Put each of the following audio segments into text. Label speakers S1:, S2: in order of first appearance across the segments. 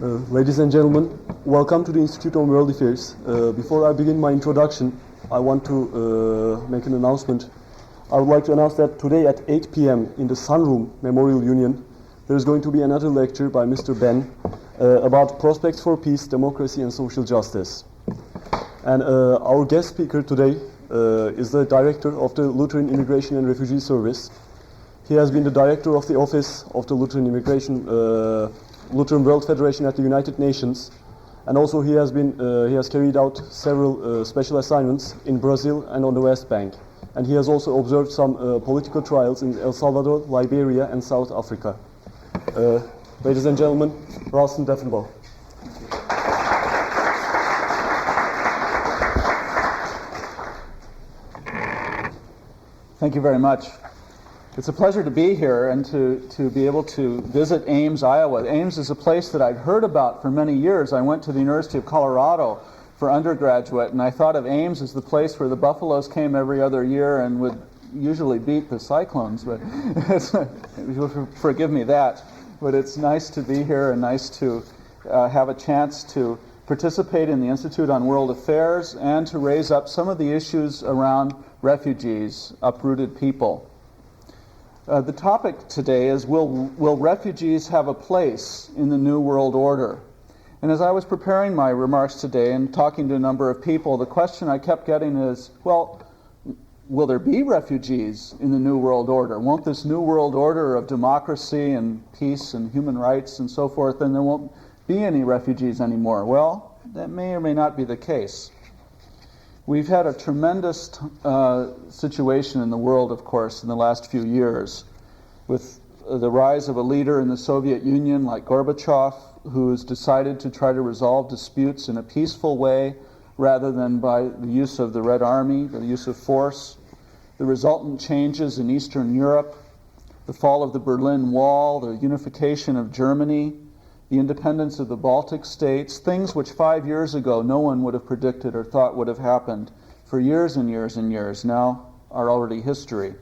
S1: Ladies and gentlemen, welcome to the Institute on World Affairs. Before I begin my introduction, I want to make an announcement. I would like to announce that today at 8 p.m. in the Sunroom Memorial Union, there is going to be another lecture by Mr. Ben about prospects for peace, democracy, and social justice. And our guest speaker today is the director of the Lutheran Immigration and Refugee Service. He has been the director of the Office of the Lutheran Lutheran World Federation at the United Nations, and also he has carried out several special assignments in Brazil and on the West Bank, and he has also observed some political trials in El Salvador, Liberia, and South Africa. Ladies and gentlemen, Ralston Deffenbaugh.
S2: Thank you very much. It's a pleasure to be here and to be able to visit Ames, Iowa. Ames is a place that I'd heard about for many years. I went to the University of Colorado for undergraduate, and I thought of Ames as the place where the Buffaloes came every other year and would usually beat the Cyclones, but you'll forgive me that. But it's nice to be here and nice to have a chance to participate in the Institute on World Affairs and to raise up some of the issues around refugees, uprooted people. The topic today is, will refugees have a place in the New World Order? And as I was preparing my remarks today and talking to a number of people, the question I kept getting is, well, will there be refugees in the New World Order? Won't this New World Order of democracy and peace and human rights and so forth, then there won't be any refugees anymore? Well, that may or may not be the case. We've had a tremendous situation in the world, of course, in the last few years, with the rise of a leader in the Soviet Union like Gorbachev, who has decided to try to resolve disputes in a peaceful way rather than by the use of the Red Army, the use of force, the resultant changes in Eastern Europe, the fall of the Berlin Wall, the unification of Germany, the independence of the Baltic states, things which 5 years ago no one would have predicted or thought would have happened for years and years and years, now are already history.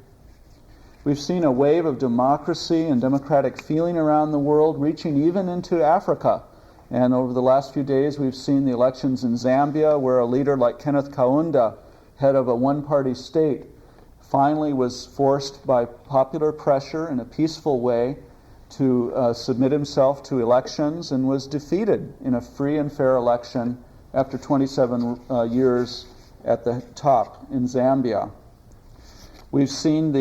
S2: We've seen a wave of democracy and democratic feeling around the world, reaching even into Africa. And over the last few days, we've seen the elections in Zambia, where a leader like Kenneth Kaunda, head of a one-party state, finally was forced by popular pressure in a peaceful way to submit himself to elections and was defeated in a free and fair election after 27 years at the top in Zambia. We've seen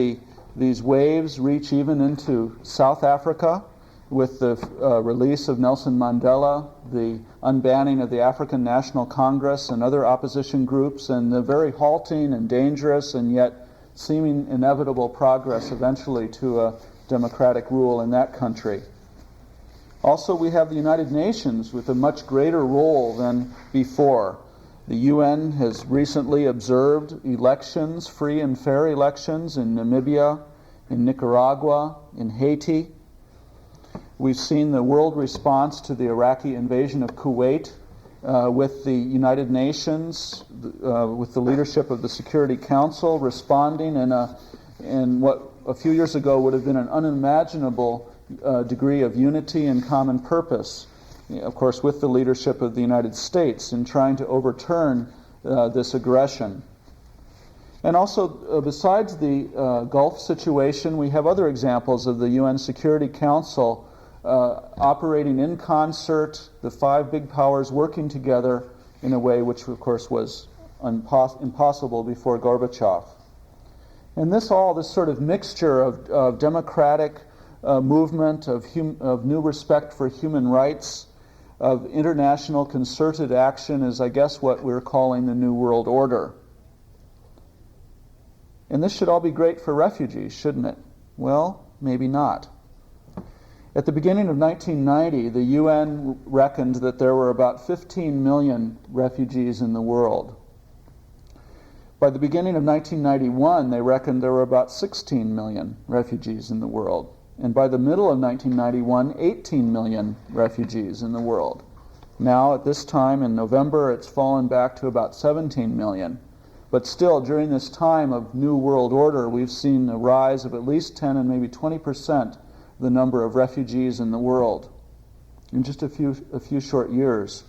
S2: these waves reach even into South Africa with the release of Nelson Mandela, the unbanning of the African National Congress and other opposition groups, and the very halting and dangerous and yet seeming inevitable progress eventually to a democratic rule in that country. Also, we have the United Nations with a much greater role than before. The UN has recently observed elections, free and fair elections in Namibia, in Nicaragua, in Haiti. We've seen the world response to the Iraqi invasion of Kuwait with the United Nations, with the leadership of the Security Council responding in what a few years ago would have been an unimaginable degree of unity and common purpose, of course with the leadership of the United States in trying to overturn this aggression. And also, besides the Gulf situation, we have other examples of the UN Security Council operating in concert, the five big powers working together in a way which, of course, was impossible before Gorbachev. And this sort of mixture of democratic movement, of new respect for human rights, of international concerted action is, I guess, what we're calling the New World Order. And this should all be great for refugees, shouldn't it? Well, maybe not. At the beginning of 1990, the UN reckoned that there were about 15 million refugees in the world. By the beginning of 1991, they reckoned there were about 16 million refugees in the world. And by the middle of 1991, 18 million refugees in the world. Now, at this time in November, it's fallen back to about 17 million. But still, during this time of New World Order, we've seen a rise of at least 10 and maybe 20% the number of refugees in the world. in just a few short years.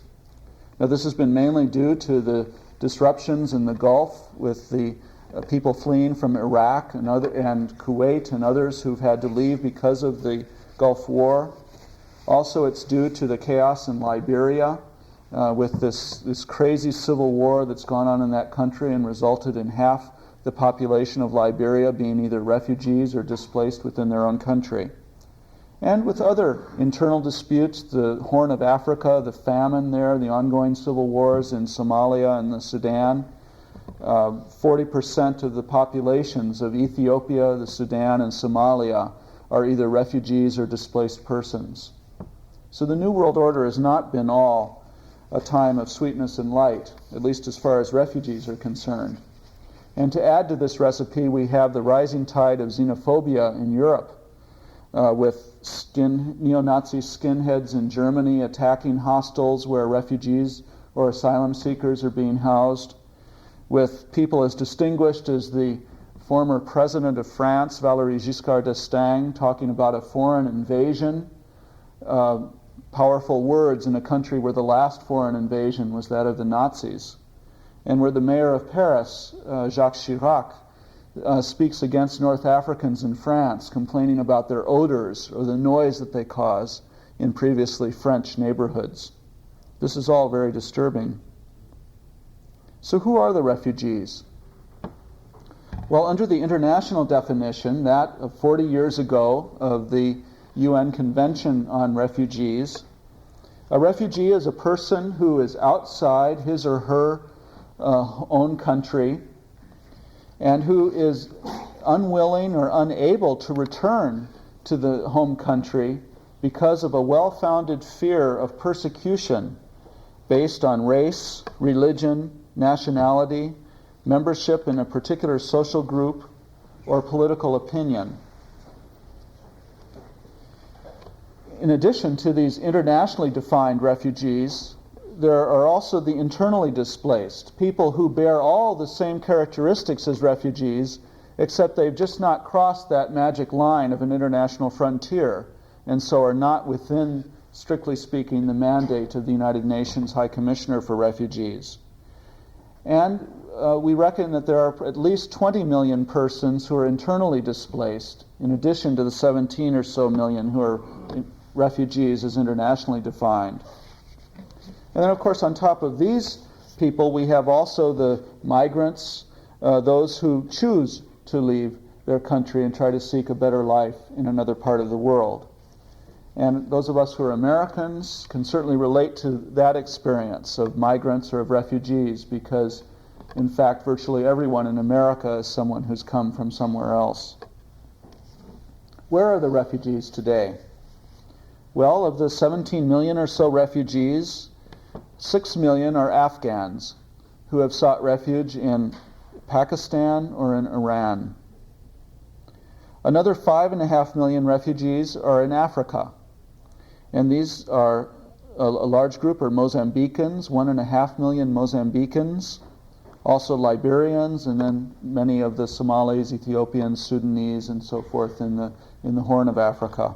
S2: Now, this has been mainly due to the disruptions in the Gulf with the people fleeing from Iraq and Kuwait and others who've had to leave because of the Gulf War. Also, it's due to the chaos in Liberia with this crazy civil war that's gone on in that country and resulted in half the population of Liberia being either refugees or displaced within their own country. And with other internal disputes, the Horn of Africa, the famine there, the ongoing civil wars in Somalia and the Sudan. 40% of the populations of Ethiopia, the Sudan, and Somalia are either refugees or displaced persons. So the New World Order has not been all a time of sweetness and light, at least as far as refugees are concerned. And to add to this recipe, we have the rising tide of xenophobia in Europe, with neo-Nazi skinheads in Germany attacking hostels where refugees or asylum seekers are being housed, with people as distinguished as the former president of France, Valéry Giscard d'Estaing, talking about a foreign invasion. Powerful words in a country where the last foreign invasion was that of the Nazis, and where the mayor of Paris, Jacques Chirac, speaks against North Africans in France, complaining about their odors or the noise that they cause in previously French neighborhoods. This is all very disturbing. So who are the refugees? Well, under the international definition, that of 40 years ago of the UN Convention on Refugees, a refugee is a person who is outside his or her own country and who is unwilling or unable to return to the home country because of a well-founded fear of persecution based on race, religion, nationality, membership in a particular social group, or political opinion. In addition to these internationally defined refugees, there are also the internally displaced, people who bear all the same characteristics as refugees, except they've just not crossed that magic line of an international frontier, and so are not within, strictly speaking, the mandate of the United Nations High Commissioner for Refugees. And we reckon that there are at least 20 million persons who are internally displaced, in addition to the 17 or so million who are refugees as internationally defined. And then, of course, on top of these people, we have also the migrants, those who choose to leave their country and try to seek a better life in another part of the world. And those of us who are Americans can certainly relate to that experience of migrants or of refugees, because, in fact, virtually everyone in America is someone who's come from somewhere else. Where are the refugees today? Well, of the 17 million or so refugees, 6 million are Afghans who have sought refuge in Pakistan or in Iran. Another 5.5 million refugees are in Africa. And these are, a large group are Mozambicans, 1.5 million Mozambicans, also Liberians, and then many of the Somalis, Ethiopians, Sudanese, and so forth in the Horn of Africa.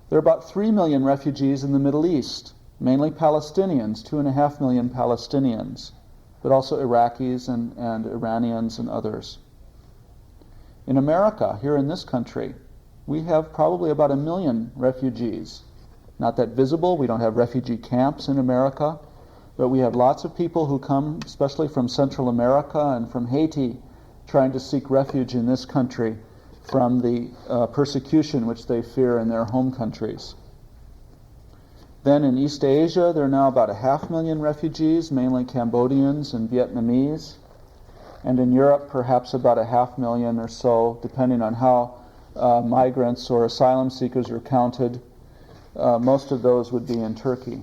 S2: There are about 3 million refugees in the Middle East, mainly Palestinians, 2.5 million Palestinians, but also Iraqis and Iranians and others. In America, here in this country, we have probably about 1 million refugees. Not that visible, we don't have refugee camps in America, but we have lots of people who come, especially from Central America and from Haiti, trying to seek refuge in this country from the persecution which they fear in their home countries. Then in East Asia, there are now about 500,000 refugees, mainly Cambodians and Vietnamese. And in Europe, perhaps about 500,000 or so, depending on how migrants or asylum seekers are counted. Most of those would be in Turkey.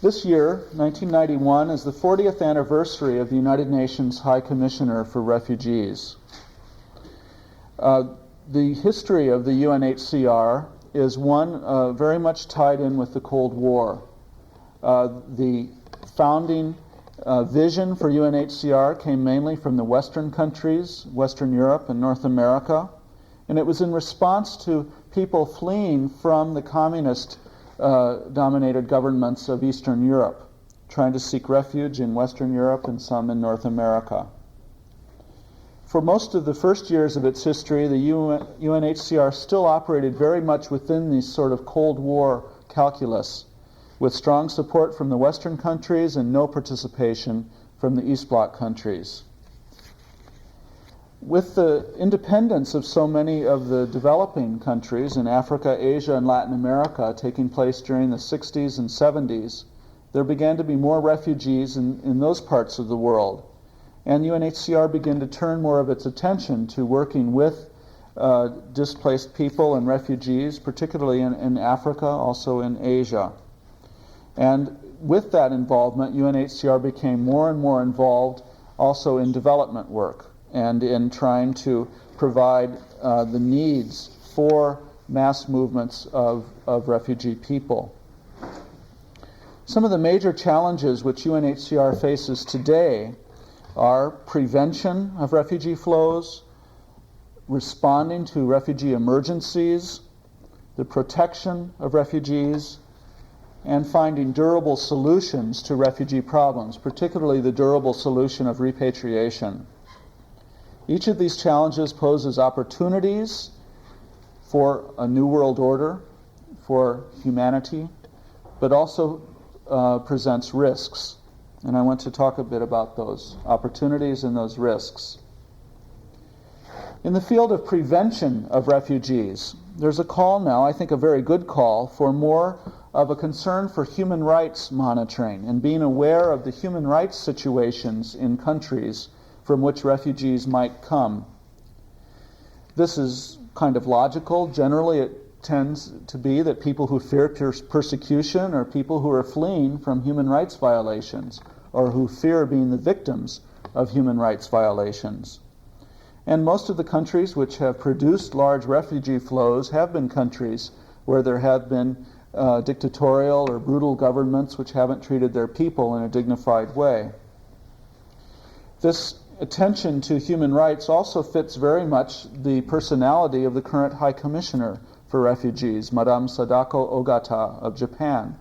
S2: This year, 1991, is the 40th anniversary of the United Nations High Commissioner for Refugees. The history of the UNHCR is one very much tied in with the Cold War. The founding vision for UNHCR came mainly from the Western countries, Western Europe and North America, and it was in response to people fleeing from the communist dominated governments of Eastern Europe, trying to seek refuge in Western Europe and some in North America. For most of the first years of its history, the UNHCR still operated very much within these sort of Cold War calculus, with strong support from the Western countries and no participation from the East Bloc countries. With the independence of so many of the developing countries in Africa, Asia, and Latin America taking place during the 60s and 70s, there began to be more refugees in those parts of the world. And UNHCR began to turn more of its attention to working with displaced people and refugees, particularly in Africa, also in Asia. And with that involvement, UNHCR became more and more involved also in development work and in trying to provide the needs for mass movements of refugee people. Some of the major challenges which UNHCR faces today are prevention of refugee flows, responding to refugee emergencies, the protection of refugees, and finding durable solutions to refugee problems, particularly the durable solution of repatriation. Each of these challenges poses opportunities for a new world order, for humanity, but also presents risks. And I want to talk a bit about those opportunities and those risks. In the field of prevention of refugees, there's a call now, I think a very good call, for more of a concern for human rights monitoring and being aware of the human rights situations in countries from which refugees might come. This is kind of logical. Generally, it tends to be that people who fear persecution are people who are fleeing from human rights violations or who fear being the victims of human rights violations. And most of the countries which have produced large refugee flows have been countries where there have been dictatorial or brutal governments which haven't treated their people in a dignified way. This attention to human rights also fits very much the personality of the current High Commissioner for Refugees, Madame Sadako Ogata of Japan,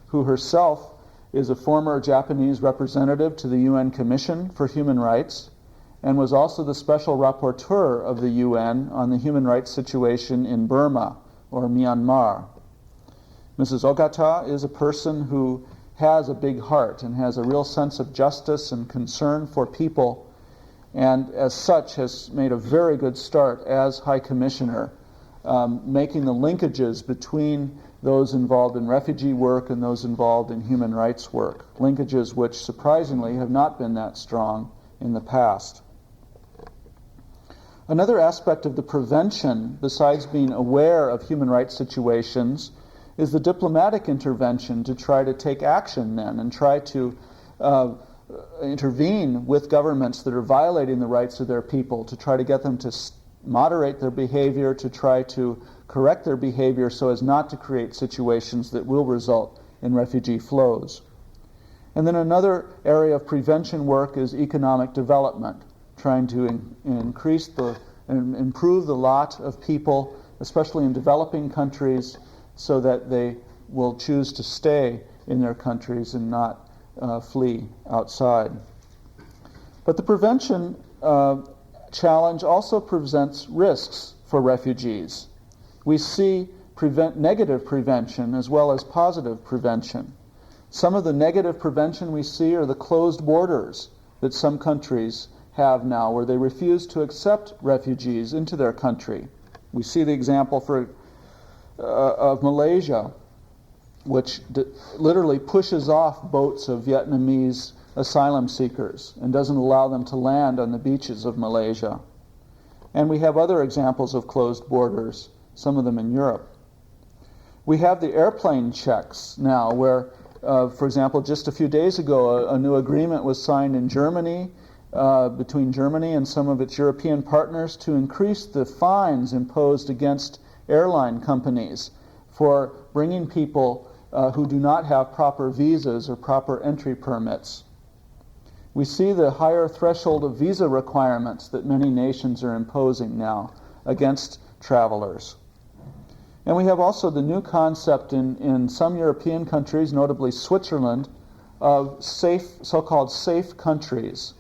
S2: who herself is a former Japanese representative to the UN Commission for Human Rights and was also the special rapporteur of the UN on the human rights situation in Burma or Myanmar. Mrs. Ogata is a person who has a big heart and has a real sense of justice and concern for people, and as such has made a very good start as High Commissioner, making the linkages between those involved in refugee work and those involved in human rights work, linkages which surprisingly have not been that strong in the past. Another aspect of the prevention, besides being aware of human rights situations, is the diplomatic intervention to try to take action then and try to intervene with governments that are violating the rights of their people, to try to get them to moderate their behavior, to try to correct their behavior so as not to create situations that will result in refugee flows. And then another area of prevention work is economic development, trying to increase and improve the lot of people, especially in developing countries, so that they will choose to stay in their countries and not flee outside. But the prevention challenge also presents risks for refugees. We see negative prevention as well as positive prevention. Some of the negative prevention we see are the closed borders that some countries have now, where they refuse to accept refugees into their country. We see the example of Malaysia, which literally pushes off boats of Vietnamese asylum seekers and doesn't allow them to land on the beaches of Malaysia. And we have other examples of closed borders, some of them in Europe. We have the airplane checks now where, for example, just a few days ago, a new agreement was signed in Germany between Germany and some of its European partners to increase the fines imposed against airline companies for bringing people who do not have proper visas or proper entry permits. We see the higher threshold of visa requirements that many nations are imposing now against travelers. And we have also the new concept in some European countries, notably Switzerland, of so-called safe countries.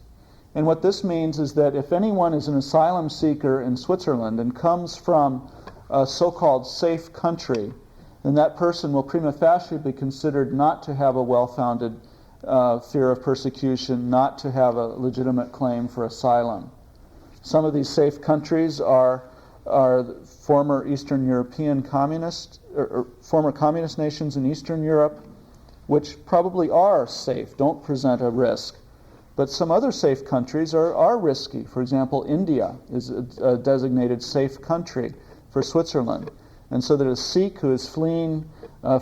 S2: And what this means is that if anyone is an asylum seeker in Switzerland and comes from a so-called safe country, then that person will prima facie be considered not to have a well-founded fear of persecution, not to have a legitimate claim for asylum. Some of these safe countries are former Eastern European communist, or former communist nations in Eastern Europe, which probably are safe, don't present a risk. But some other safe countries are risky. For example, India is a designated safe country for Switzerland. And so that a Sikh who is fleeing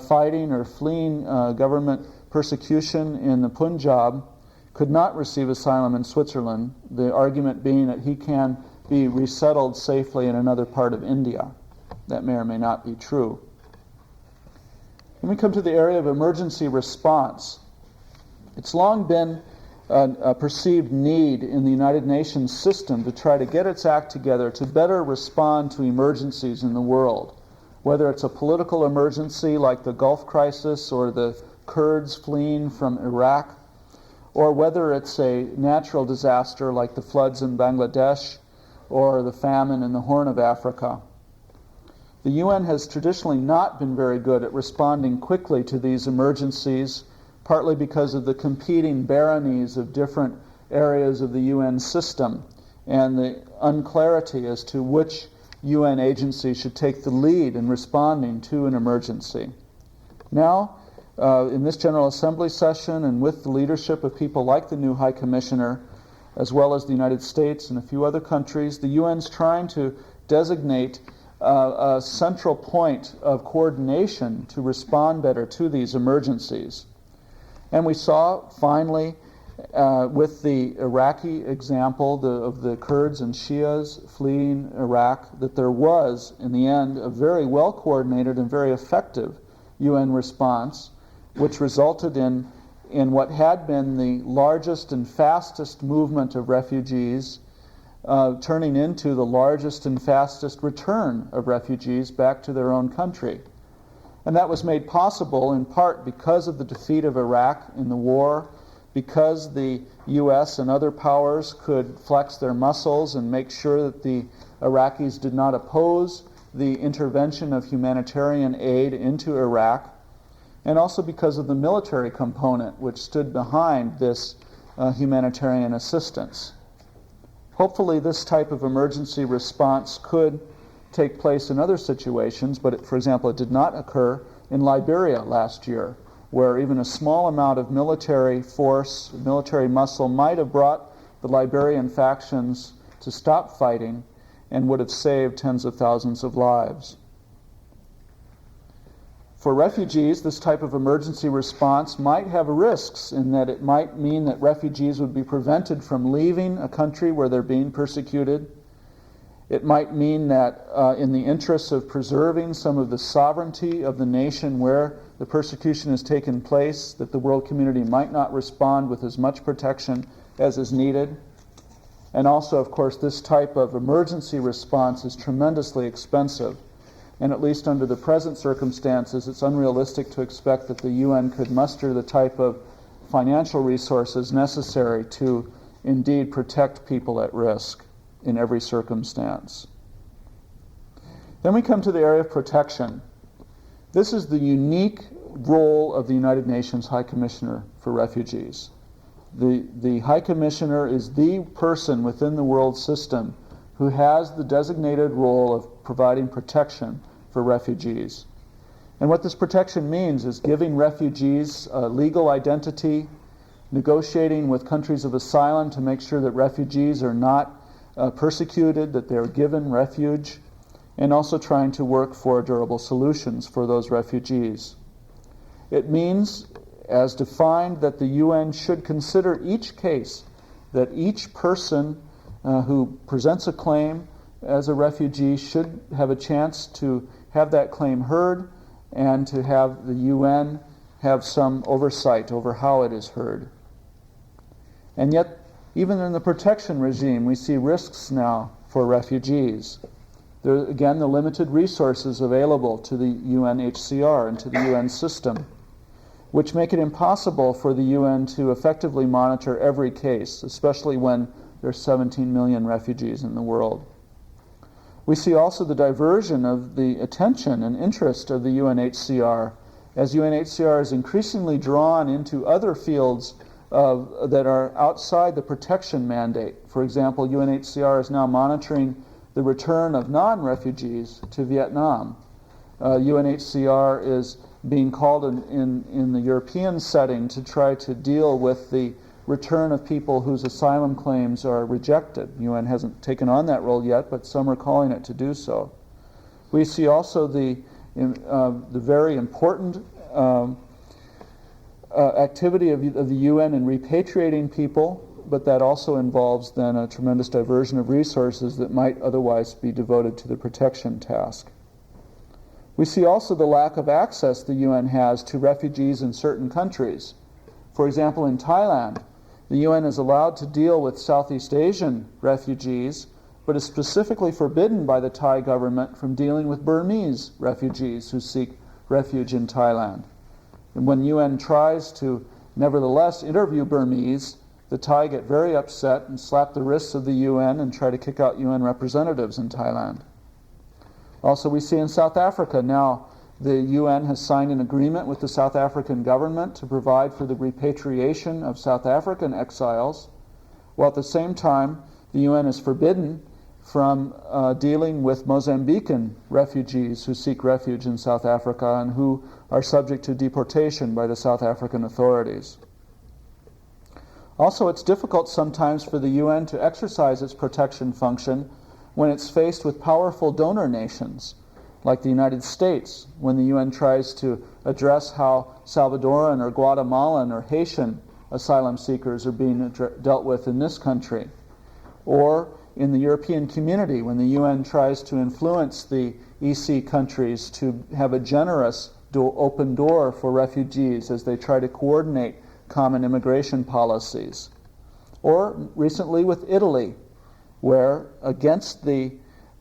S2: fighting or fleeing government persecution in the Punjab could not receive asylum in Switzerland, the argument being that he can be resettled safely in another part of India. That may or may not be true. Then we come to the area of emergency response. It's long been a perceived need in the United Nations system to try to get its act together to better respond to emergencies in the world, whether it's a political emergency like the Gulf crisis or the Kurds fleeing from Iraq, or whether it's a natural disaster like the floods in Bangladesh or the famine in the Horn of Africa. The UN has traditionally not been very good at responding quickly to these emergencies, partly because of the competing baronies of different areas of the UN system and the unclarity as to which UN agency should take the lead in responding to an emergency. Now, in this General Assembly session and with the leadership of people like the new High Commissioner, as well as the United States and a few other countries, the UN's trying to designate a central point of coordination to respond better to these emergencies. And we saw, finally, with the Iraqi example of the Kurds and Shias fleeing Iraq, that there was, in the end, a very well-coordinated and very effective UN response, which resulted in what had been the largest and fastest movement of refugees turning into the largest and fastest return of refugees back to their own country. And that was made possible in part because of the defeat of Iraq in the war, because the U.S. and other powers could flex their muscles and make sure that the Iraqis did not oppose the intervention of humanitarian aid into Iraq, and also because of the military component which stood behind this humanitarian assistance. Hopefully this type of emergency response could take place in other situations, but for example, it did not occur in Liberia last year, where even a small amount of military force, military muscle, might have brought the Liberian factions to stop fighting and would have saved tens of thousands of lives. For refugees, this type of emergency response might have risks in that it might mean that refugees would be prevented from leaving a country where they're being persecuted. It might mean that in the interests of preserving some of the sovereignty of the nation where the persecution has taken place, that the world community might not respond with as much protection as is needed. And also, of course, this type of emergency response is tremendously expensive. And at least under the present circumstances, it's unrealistic to expect that the UN could muster the type of financial resources necessary to indeed protect people at risk in every circumstance. Then we come to the area of protection. This is the unique role of the United Nations High Commissioner for Refugees. The High Commissioner is the person within the world system who has the designated role of providing protection for refugees. And what this protection means is giving refugees a legal identity, negotiating with countries of asylum to make sure that refugees are not persecuted, that they're given refuge, and also trying to work for durable solutions for those refugees. It means, as defined, that the UN should consider each case, that each person who presents a claim as a refugee should have a chance to have that claim heard and to have the UN have some oversight over how it is heard. And yet, even in the protection regime, we see risks now for refugees. Again, the limited resources available to the UNHCR and to the UN system, which make it impossible for the UN to effectively monitor every case, especially when there are 17 million refugees in the world. We see also the diversion of the attention and interest of the UNHCR as UNHCR is increasingly drawn into other fields that are outside the protection mandate. For example, UNHCR is now monitoring the return of non-refugees to Vietnam. UNHCR is being called in the European setting to try to deal with the return of people whose asylum claims are rejected. UN hasn't taken on that role yet, but some are calling it to do so. We see also the very important activity of the UN in repatriating people, but that also involves then a tremendous diversion of resources that might otherwise be devoted to the protection task. We see also the lack of access the UN has to refugees in certain countries. For example, in Thailand, the UN is allowed to deal with Southeast Asian refugees, but is specifically forbidden by the Thai government from dealing with Burmese refugees who seek refuge in Thailand. And when UN tries to nevertheless interview Burmese, the Thai get very upset and slap the wrists of the UN and try to kick out UN representatives in Thailand. Also, we see in South Africa now the UN has signed an agreement with the South African government to provide for the repatriation of South African exiles, while at the same time the UN is forbidden from dealing with Mozambican refugees who seek refuge in South Africa and who are subject to deportation by the South African authorities. Also, it's difficult sometimes for the UN to exercise its protection function when it's faced with powerful donor nations, like the United States, when the UN tries to address how Salvadoran or Guatemalan or Haitian asylum seekers are being dealt with in this country, or in the European community when the UN tries to influence the EC countries to have a generous open door for refugees as they try to coordinate common immigration policies. Or recently with Italy, where against the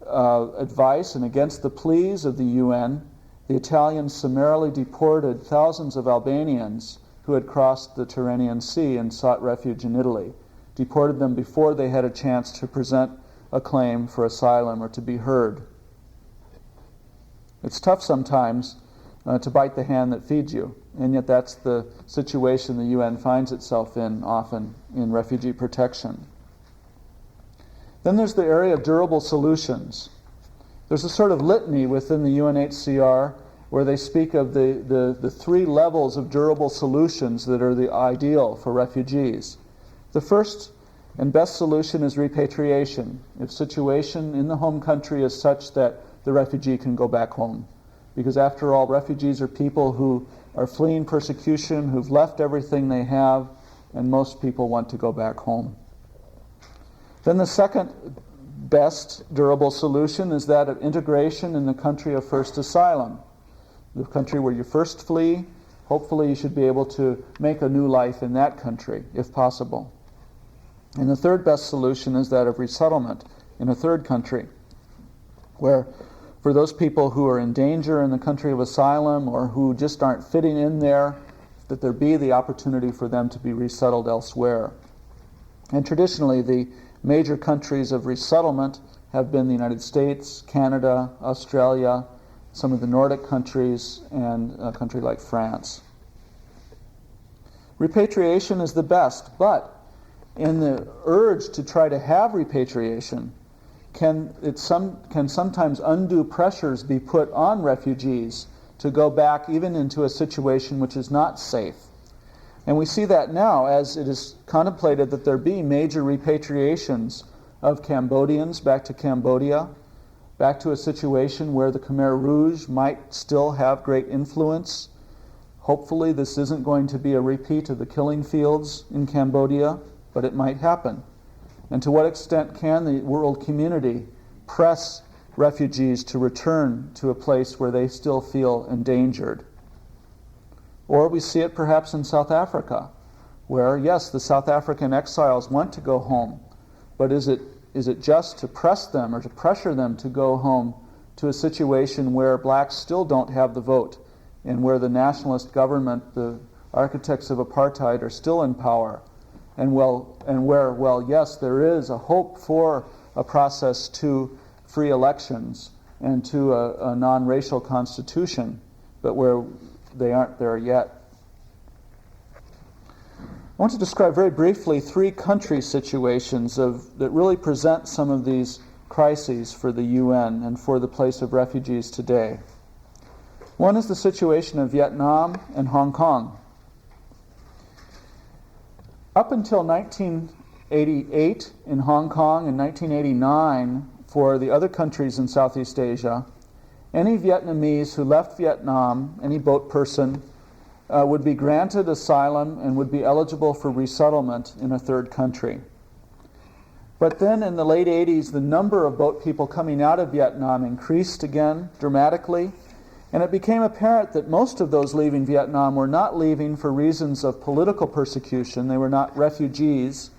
S2: advice and against the pleas of the UN, the Italians summarily deported thousands of Albanians who had crossed the Tyrrhenian Sea and sought refuge in Italy, deported them before they had a chance to present a claim for asylum or to be heard. It's tough sometimes to bite the hand that feeds you, and yet that's the situation the UN finds itself in often in refugee protection. Then there's the area of durable solutions. There's a sort of litany within the UNHCR where they speak of the three levels of durable solutions that are the ideal for refugees. The first and best solution is repatriation, if situation in the home country is such that the refugee can go back home. Because after all, refugees are people who are fleeing persecution, who've left everything they have, and most people want to go back home. Then the second best durable solution is that of integration in the country of first asylum. The country where you first flee, hopefully you should be able to make a new life in that country, if possible. And the third best solution is that of resettlement in a third country, where for those people who are in danger in the country of asylum or who just aren't fitting in there, that there be the opportunity for them to be resettled elsewhere. And traditionally, the major countries of resettlement have been the United States, Canada, Australia, some of the Nordic countries, and a country like France. Repatriation is the best, but in the urge to try to have repatriation, can sometimes undue pressures be put on refugees to go back even into a situation which is not safe. And we see that now as it is contemplated that there be major repatriations of Cambodians back to Cambodia, back to a situation where the Khmer Rouge might still have great influence. Hopefully this isn't going to be a repeat of the killing fields in Cambodia, but it might happen. And to what extent can the world community press refugees to return to a place where they still feel endangered? Or we see it perhaps in South Africa, where, yes, the South African exiles want to go home, but is it it just to press them or to pressure them to go home to a situation where blacks still don't have the vote and where the nationalist government, the architects of apartheid, are still in power, and where, yes, there is a hope for a process to free elections and to a non-racial constitution, but where they aren't there yet. I want to describe very briefly 3 country situations that really present some of these crises for the UN and for the place of refugees today. One is the situation of Vietnam and Hong Kong. Up until 1988 in Hong Kong and 1989 for the other countries in Southeast Asia, any Vietnamese who left Vietnam, any boat person, would be granted asylum and would be eligible for resettlement in a third country. But then in the late 80s, the number of boat people coming out of Vietnam increased again dramatically, and it became apparent that most of those leaving Vietnam were not leaving for reasons of political persecution. They were not refugees,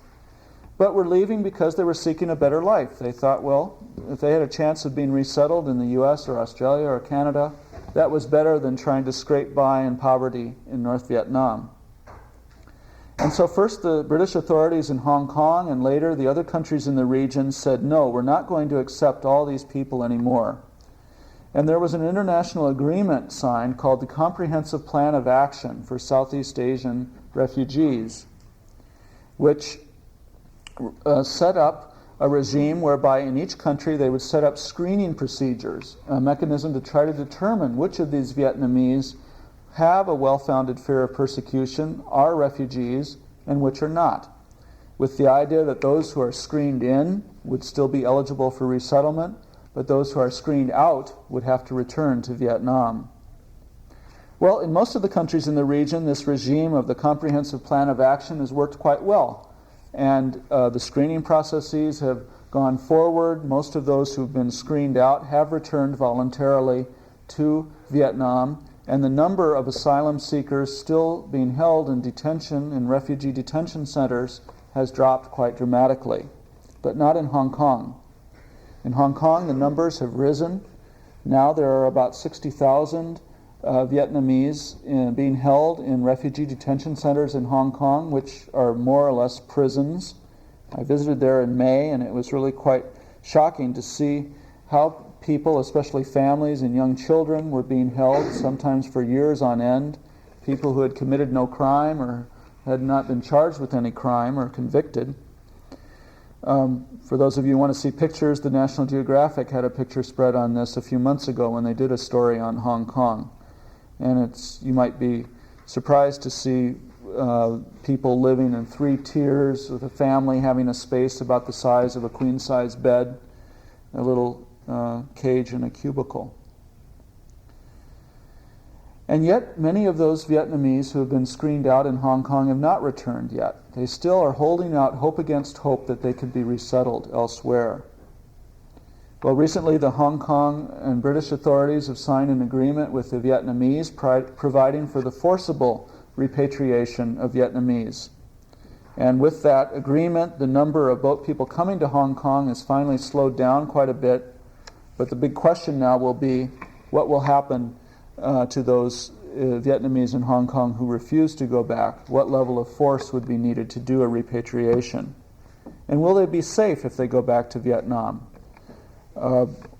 S2: but were leaving because they were seeking a better life. They thought, well, if they had a chance of being resettled in the US or Australia or Canada, that was better than trying to scrape by in poverty in North Vietnam. And so first the British authorities in Hong Kong and later the other countries in the region said, no, we're not going to accept all these people anymore. And there was an international agreement signed called the Comprehensive Plan of Action for Southeast Asian Refugees, which set up a regime whereby in each country they would set up screening procedures, a mechanism to try to determine which of these Vietnamese have a well-founded fear of persecution, are refugees, and which are not, with the idea that those who are screened in would still be eligible for resettlement, but those who are screened out would have to return to Vietnam. Well, in most of the countries in the region, this regime of the Comprehensive Plan of Action has worked quite well. And the screening processes have gone forward. Most of those who've been screened out have returned voluntarily to Vietnam. And the number of asylum seekers still being held in detention in refugee detention centers has dropped quite dramatically, but not in Hong Kong. In Hong Kong, the numbers have risen. Now there are about 60,000 Vietnamese being held in refugee detention centers in Hong Kong, which are more or less prisons. I visited there in May, and it was really quite shocking to see how people, especially families and young children, were being held, sometimes for years on end. People who had committed no crime or had not been charged with any crime or convicted. For those of you who want to see pictures, the National Geographic had a picture spread on this a few months ago when they did a story on Hong Kong. And you might be surprised to see people living in 3 tiers with a family having a space about the size of a queen-size bed, a little cage and a cubicle. And yet, many of those Vietnamese who have been screened out in Hong Kong have not returned yet. They still are holding out hope against hope that they could be resettled elsewhere. Well, recently the Hong Kong and British authorities have signed an agreement with the Vietnamese providing for the forcible repatriation of Vietnamese. And with that agreement, the number of boat people coming to Hong Kong has finally slowed down quite a bit. But the big question now will be, what will happen to those Vietnamese in Hong Kong who refuse to go back? What level of force would be needed to do a repatriation? And will they be safe if they go back to Vietnam?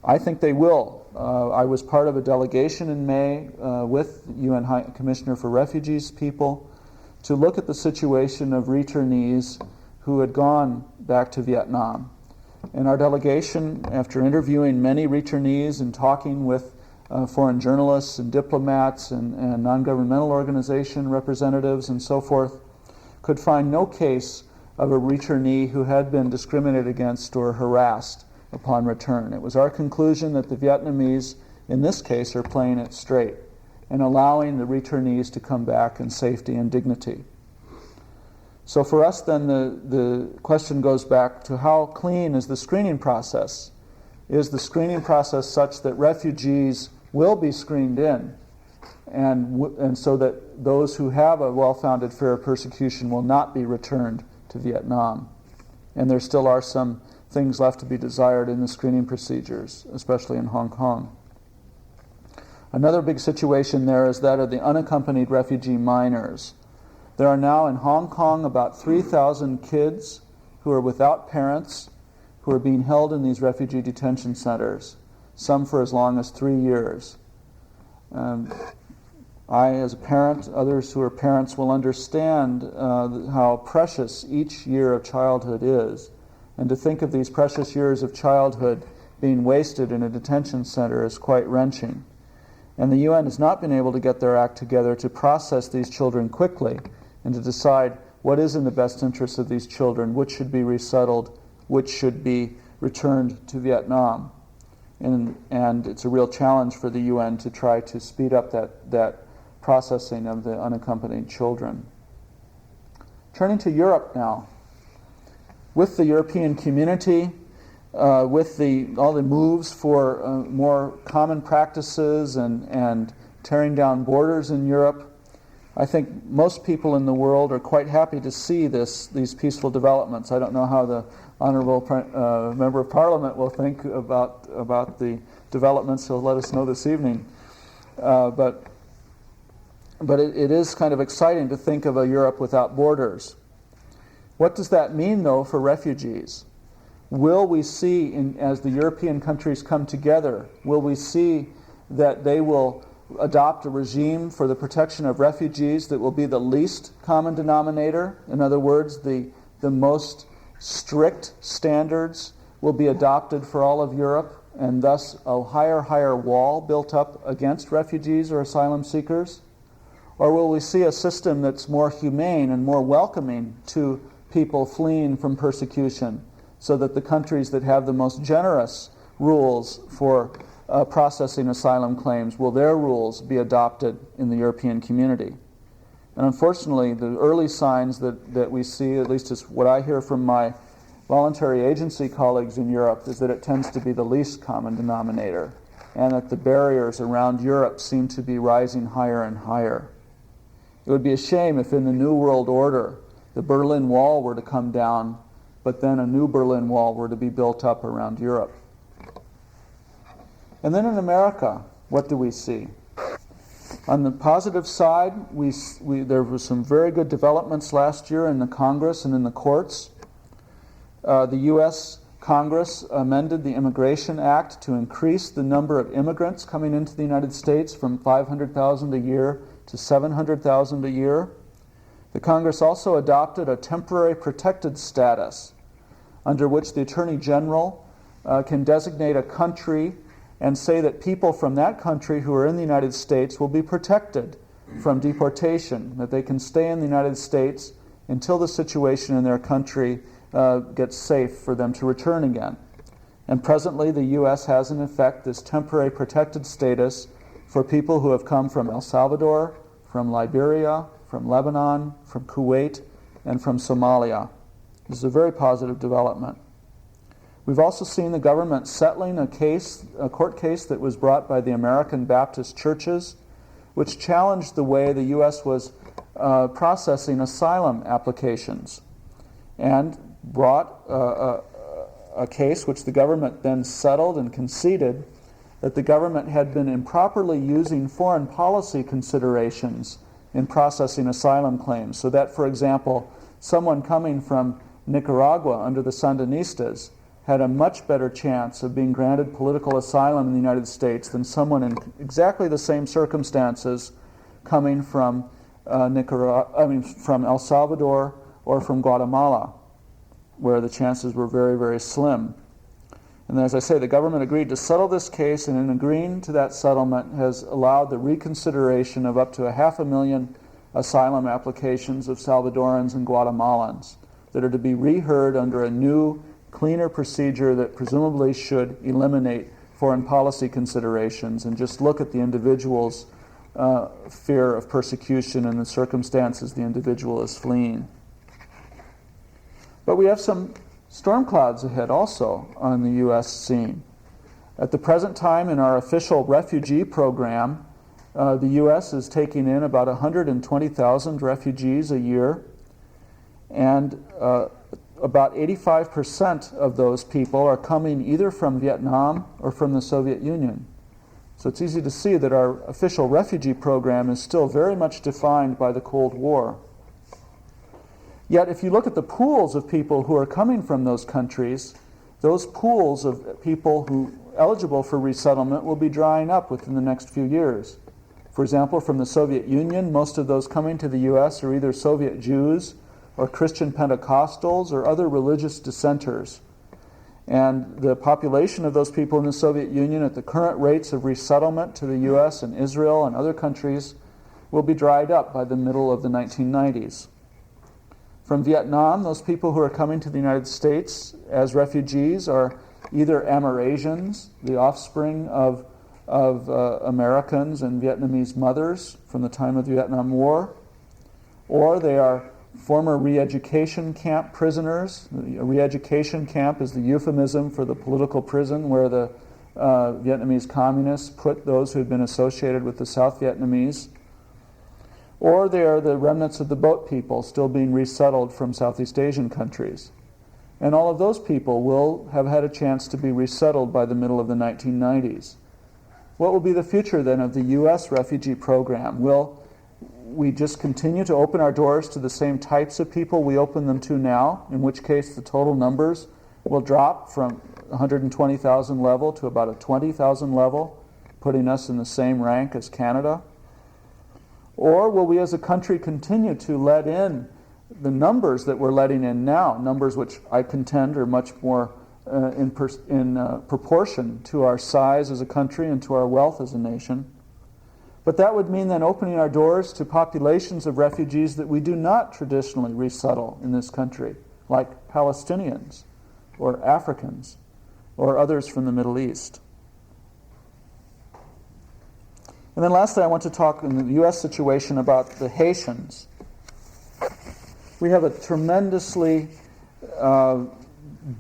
S2: I think they will. I was part of a delegation in May with UN High Commissioner for Refugees people to look at the situation of returnees who had gone back to Vietnam. And our delegation, after interviewing many returnees and talking with foreign journalists and diplomats and non-governmental organization representatives and so forth, could find no case of a returnee who had been discriminated against or harassed upon return. It was our conclusion that the Vietnamese, in this case, are playing it straight and allowing the returnees to come back in safety and dignity. So for us then the question goes back to how clean is the screening process? Is the screening process such that refugees will be screened in and so that those who have a well-founded fear of persecution will not be returned to Vietnam? And there still are some things left to be desired in the screening procedures, especially in Hong Kong. Another big situation there is that of the unaccompanied refugee minors. There are now in Hong Kong about 3,000 kids who are without parents who are being held in these refugee detention centers, some for as long as 3 years. I, as a parent, others who are parents will understand how precious each year of childhood is. And to think of these precious years of childhood being wasted in a detention center is quite wrenching. And the UN has not been able to get their act together to process these children quickly and to decide what is in the best interest of these children, which should be resettled, which should be returned to Vietnam. And it's a real challenge for the UN to try to speed up that processing of the unaccompanied children. Turning to Europe now. With the European community, with all the moves for more common practices and tearing down borders in Europe, I think most people in the world are quite happy to see these peaceful developments. I don't know how the Honourable Member of Parliament will think about the developments. He'll let us know this evening. But it is kind of exciting to think of a Europe without borders. What does that mean, though, for refugees? Will we see, as the European countries come together, will we see that they will adopt a regime for the protection of refugees that will be the least common denominator? In other words, the most strict standards will be adopted for all of Europe, and thus a higher wall built up against refugees or asylum seekers? Or will we see a system that's more humane and more welcoming to people fleeing from persecution, so that the countries that have the most generous rules for processing asylum claims, will their rules be adopted in the European community? And unfortunately, the early signs that we see, at least is what I hear from my voluntary agency colleagues in Europe, is that it tends to be the least common denominator, and that the barriers around Europe seem to be rising higher and higher. It would be a shame if in the New World Order the Berlin Wall were to come down, but then a new Berlin Wall were to be built up around Europe. And then in America, what do we see? On the positive side, there were some very good developments last year in the Congress and in the courts. The U.S. Congress amended the Immigration Act to increase the number of immigrants coming into the United States from 500,000 a year to 700,000 a year. The Congress also adopted a temporary protected status under which the Attorney General can designate a country and say that people from that country who are in the United States will be protected from deportation, that they can stay in the United States until the situation in their country gets safe for them to return again. And presently the U.S. has in effect this temporary protected status for people who have come from El Salvador, from Liberia, from Lebanon, from Kuwait, and from Somalia. This is a very positive development. We've also seen the government settling a court case that was brought by the American Baptist churches, which challenged the way the U.S. was processing asylum applications, and brought a case which the government then settled and conceded that the government had been improperly using foreign policy considerations in processing asylum claims, so that, for example, someone coming from Nicaragua under the Sandinistas had a much better chance of being granted political asylum in the United States than someone in exactly the same circumstances coming from from El Salvador or from Guatemala, where the chances were very, very slim. And as I say, the government agreed to settle this case, and in agreeing to that settlement has allowed the reconsideration of up to 500,000 asylum applications of Salvadorans and Guatemalans that are to be reheard under a new, cleaner procedure that presumably should eliminate foreign policy considerations and just look at the individual's fear of persecution and the circumstances the individual is fleeing. But we have some storm clouds ahead also on the U.S. scene. At the present time in our official refugee program, the U.S. is taking in about 120,000 refugees a year, and about 85% of those people are coming either from Vietnam or from the Soviet Union. So it's easy to see that our official refugee program is still very much defined by the Cold War. Yet if you look at the pools of people who are coming from those countries, those pools of people who are eligible for resettlement will be drying up within the next few years. For example, from the Soviet Union, most of those coming to the U.S. are either Soviet Jews or Christian Pentecostals or other religious dissenters. And the population of those people in the Soviet Union at the current rates of resettlement to the U.S. and Israel and other countries will be dried up by the middle of the 1990s. From Vietnam, those people who are coming to the United States as refugees are either Amerasians, the offspring of Americans and Vietnamese mothers from the time of the Vietnam War, or they are former re-education camp prisoners. A re-education camp is the euphemism for the political prison where the Vietnamese communists put those who had been associated with the South Vietnamese. Or they are the remnants of the boat people still being resettled from Southeast Asian countries. And all of those people will have had a chance to be resettled by the middle of the 1990s. What will be the future then of the U.S. refugee program? Will we just continue to open our doors to the same types of people we open them to now, in which case the total numbers will drop from 120,000 level to about a 20,000 level, putting us in the same rank as Canada? Or will we as a country continue to let in the numbers that we're letting in now, numbers which I contend are much more in proportion to our size as a country and to our wealth as a nation? But that would mean then opening our doors to populations of refugees that we do not traditionally resettle in this country, like Palestinians or Africans or others from the Middle East. And then lastly, I want to talk in the U.S. situation about the Haitians. We have a tremendously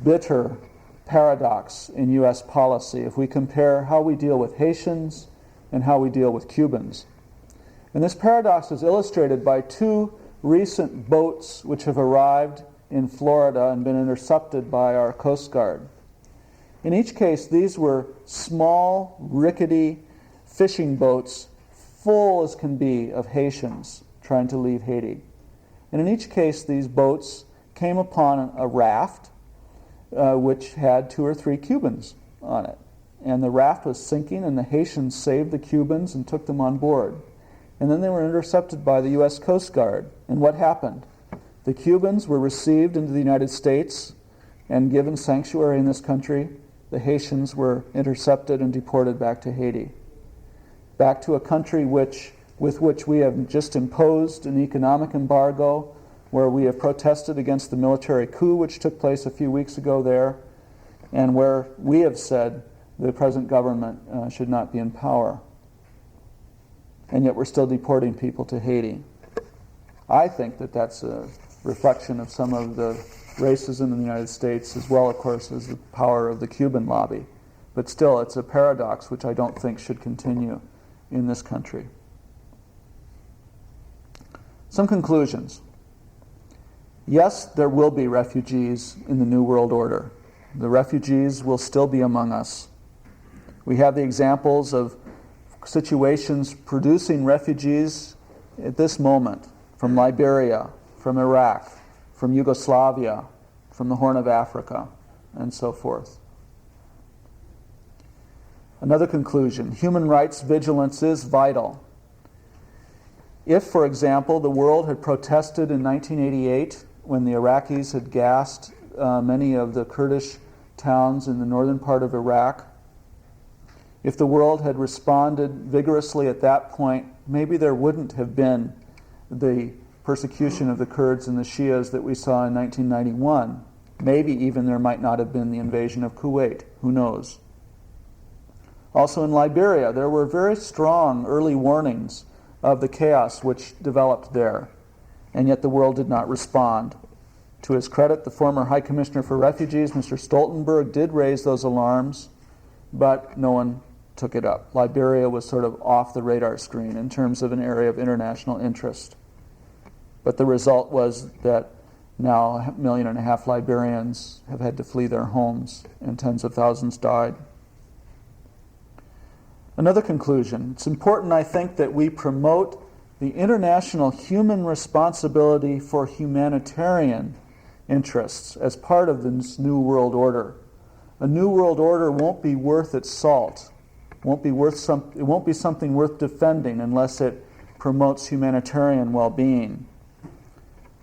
S2: bitter paradox in U.S. policy if we compare how we deal with Haitians and how we deal with Cubans. And this paradox is illustrated by two recent boats which have arrived in Florida and been intercepted by our Coast Guard. In each case, these were small, rickety fishing boats full as can be of Haitians trying to leave Haiti. And in each case, these boats came upon a raft which had 2 or 3 Cubans on it. And the raft was sinking, and the Haitians saved the Cubans and took them on board. And then they were intercepted by the U.S. Coast Guard. And what happened? The Cubans were received into the United States and given sanctuary in this country. The Haitians were intercepted and deported back to Haiti, back to a country with which we have just imposed an economic embargo, where we have protested against the military coup which took place a few weeks ago there, and where we have said the present government should not be in power. And yet we're still deporting people to Haiti. I think that that's a reflection of some of the racism in the United States, as well, of course, as the power of the Cuban lobby. But still, it's a paradox which I don't think should continue in this country. Some conclusions. Yes, there will be refugees in the New World Order. The refugees will still be among us. We have the examples of situations producing refugees at this moment from Liberia, from Iraq, from Yugoslavia, from the Horn of Africa, and so forth. Another conclusion, human rights vigilance is vital. If, for example, the world had protested in 1988 when the Iraqis had gassed many of the Kurdish towns in the northern part of Iraq, if the world had responded vigorously at that point, maybe there wouldn't have been the persecution of the Kurds and the Shias that we saw in 1991. Maybe even there might not have been the invasion of Kuwait. Who knows? Also in Liberia, there were very strong early warnings of the chaos which developed there, and yet the world did not respond. To his credit, the former High Commissioner for Refugees, Mr. Stoltenberg, did raise those alarms, but no one took it up. Liberia was sort of off the radar screen in terms of an area of international interest. But the result was that Now 1.5 million Liberians have had to flee their homes, and tens of thousands died. Another conclusion, it's important, I think, that we promote the international human responsibility for humanitarian interests as part of this new world order. A new world order won't be worth its salt. It won't be something worth defending unless it promotes humanitarian well-being.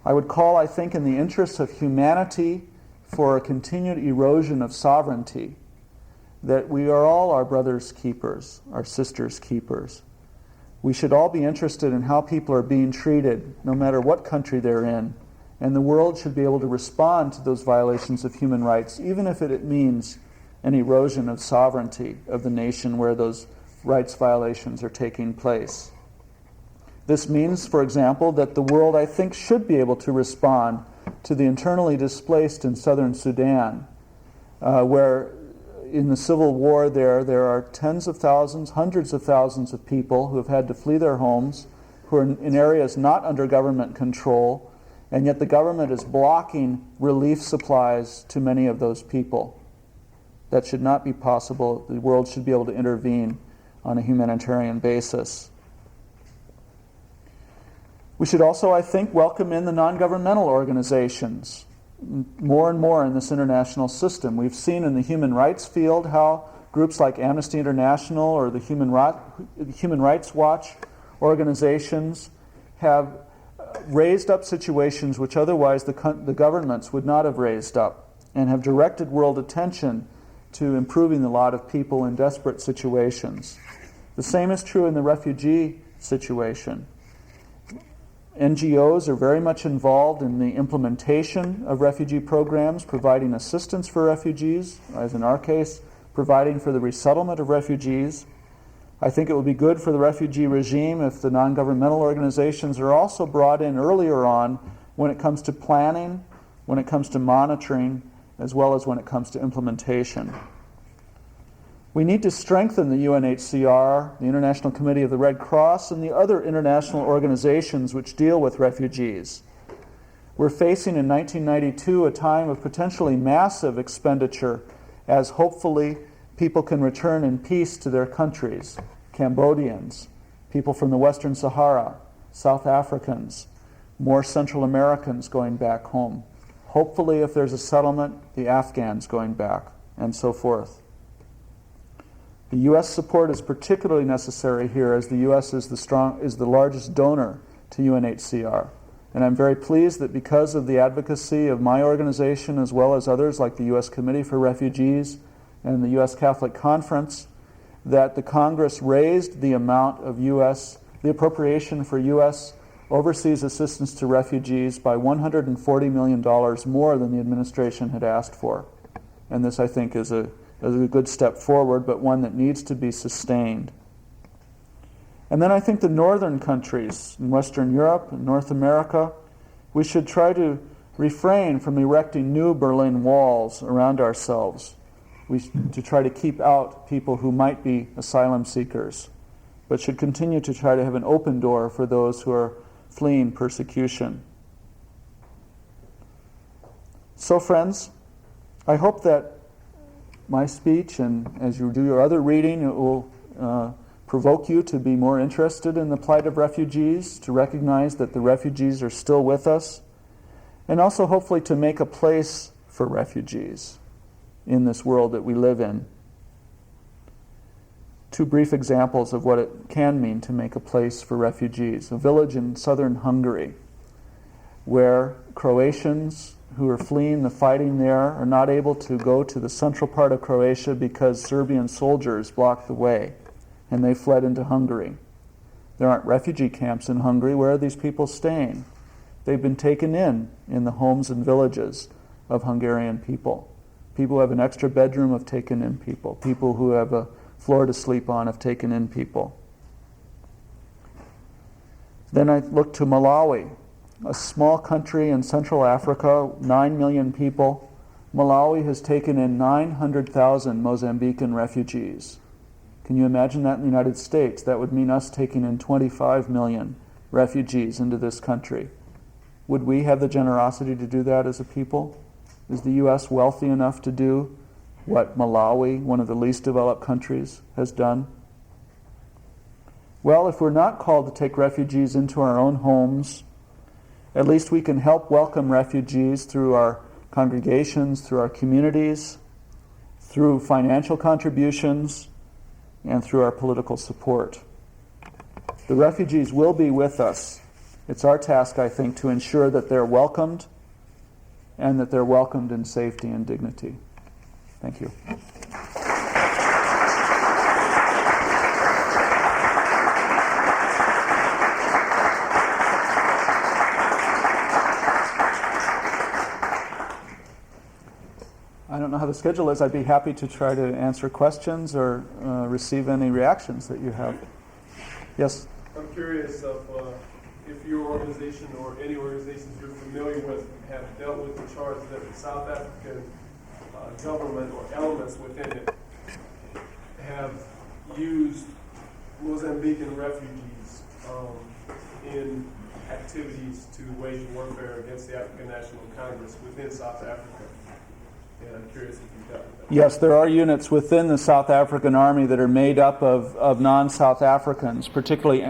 S2: I would call, I think, in the interests of humanity for a continued erosion of sovereignty, that we are all our brothers' keepers, our sisters' keepers. We should all be interested in how people are being treated, no matter what country they're in, and the world should be able to respond to those violations of human rights, even if it means an erosion of sovereignty of the nation where those rights violations are taking place. This means, for example, that the world, I think, should be able to respond to the internally displaced in southern Sudan, where in the civil war there are tens of thousands, hundreds of thousands of people who have had to flee their homes, who are in areas not under government control, and yet the government is blocking relief supplies to many of those people. That should not be possible. The world should be able to intervene on a humanitarian basis. We should also, I think, welcome in the non-governmental organizations more and more in this international system. We've seen in the human rights field how groups like Amnesty International or the Human Rights Watch organizations have raised up situations which otherwise the governments would not have raised up, and have directed world attention to improving the lot of people in desperate situations. The same is true in the refugee situation. NGOs are very much involved in the implementation of refugee programs, providing assistance for refugees, as in our case, providing for the resettlement of refugees. I think it would be good for the refugee regime if the non-governmental organizations are also brought in earlier on when it comes to planning, when it comes to monitoring, as well as when it comes to implementation. We need to strengthen the UNHCR, the International Committee of the Red Cross, and the other international organizations which deal with refugees. We're facing in 1992 a time of potentially massive expenditure as hopefully people can return in peace to their countries. Cambodians, people from the Western Sahara, South Africans, more Central Americans going back home. Hopefully, if there's a settlement, the Afghans going back, and so forth. The U.S. support is particularly necessary here, as the U.S. is the largest donor to UNHCR. And I'm very pleased that because of the advocacy of my organization, as well as others like the U.S. Committee for Refugees and the U.S. Catholic Conference, that the Congress raised the amount of the appropriation for U.S. overseas assistance to refugees by $140 million more than the administration had asked for. And this, I think, is a good step forward, but one that needs to be sustained. And then I think the northern countries in Western Europe and North America, we should try to refrain from erecting new Berlin walls around ourselves. To try to keep out people who might be asylum seekers, but should continue to try to have an open door for those who are fleeing persecution. So, friends, I hope that my speech, and as you do your other reading, it will provoke you to be more interested in the plight of refugees, to recognize that the refugees are still with us, and also hopefully to make a place for refugees in this world that we live in. Two brief examples of what it can mean to make a place for refugees. A village in southern Hungary where Croatians who are fleeing the fighting there are not able to go to the central part of Croatia because Serbian soldiers blocked the way, and they fled into Hungary. There aren't refugee camps in Hungary. Where are these people staying? They've been taken in the homes and villages of Hungarian people. People who have an extra bedroom have taken in people. People who have a floor to sleep on have taken in people. Then I look to Malawi, a small country in Central Africa, 9 million people. Malawi has taken in 900,000 Mozambican refugees. Can you imagine that in the United States? That would mean us taking in 25 million refugees into this country. Would we have the generosity to do that as a people? Is the U.S. wealthy enough to do what Malawi, one of the least developed countries, has done? Well, if we're not called to take refugees into our own homes, at least we can help welcome refugees through our congregations, through our communities, through financial contributions, and through our political support. The refugees will be with us. It's our task, I think, to ensure that they're welcomed and that they're welcomed in safety and dignity. Thank you. I don't know how the schedule is. I'd be happy to try to answer questions or receive any reactions that you have. Yes?
S3: I'm curious if your organization or any organizations you're familiar with have dealt with the charge that the South African government or elements within it have used Mozambican refugees in activities to wage warfare against the African National Congress within South Africa. And I'm curious if you've dealt with that.
S2: Yes, there are units within the South African Army that are made up of non-South Africans, particularly